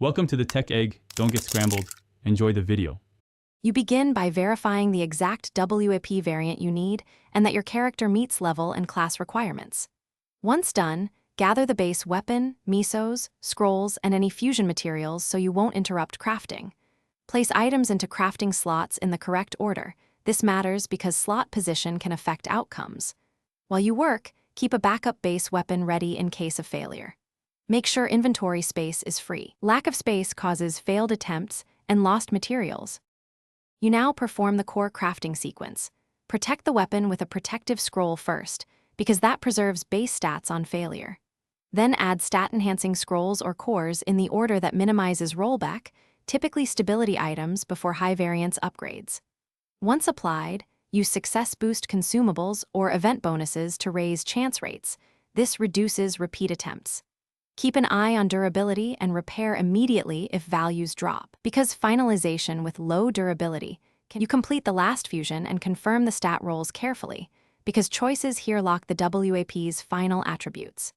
Welcome to the Tech Egg. Don't get scrambled. Enjoy the video. You begin by verifying the exact WAP variant you need and that your character meets level and class requirements. Once done, gather the base weapon, misos, scrolls, and any fusion materials so you won't interrupt crafting. Place items into crafting slots in the correct order. This matters because slot position can affect outcomes. While you work, keep a backup base weapon ready in case of failure. Make sure inventory space is free. Lack of space causes failed attempts and lost materials. You now perform the core crafting sequence. Protect the weapon with a protective scroll first, because that preserves base stats on failure. Then add stat-enhancing scrolls or cores in the order that minimizes rollback, typically stability items before high-variance upgrades. Once applied, use success boost consumables or event bonuses to raise chance rates. This reduces repeat attempts. Keep an eye on durability and repair immediately if values drop. Because finalization with low durability, you complete the last fusion and confirm the stat rolls carefully, because choices here lock the WAP's final attributes.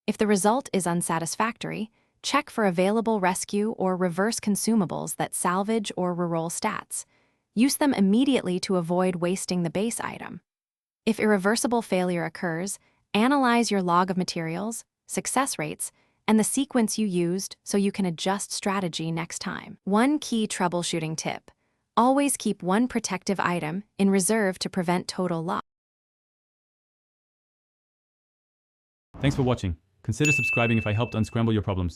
If the result is unsatisfactory, check for available rescue or reverse consumables that salvage or reroll stats. Use them immediately to avoid wasting the base item. If irreversible failure occurs, analyze your log of materials, success rates, and the sequence you used so you can adjust strategy next time. One key troubleshooting tip: always keep one protective item in reserve to prevent total loss. Thanks for watching. Consider subscribing if I helped unscramble your problems.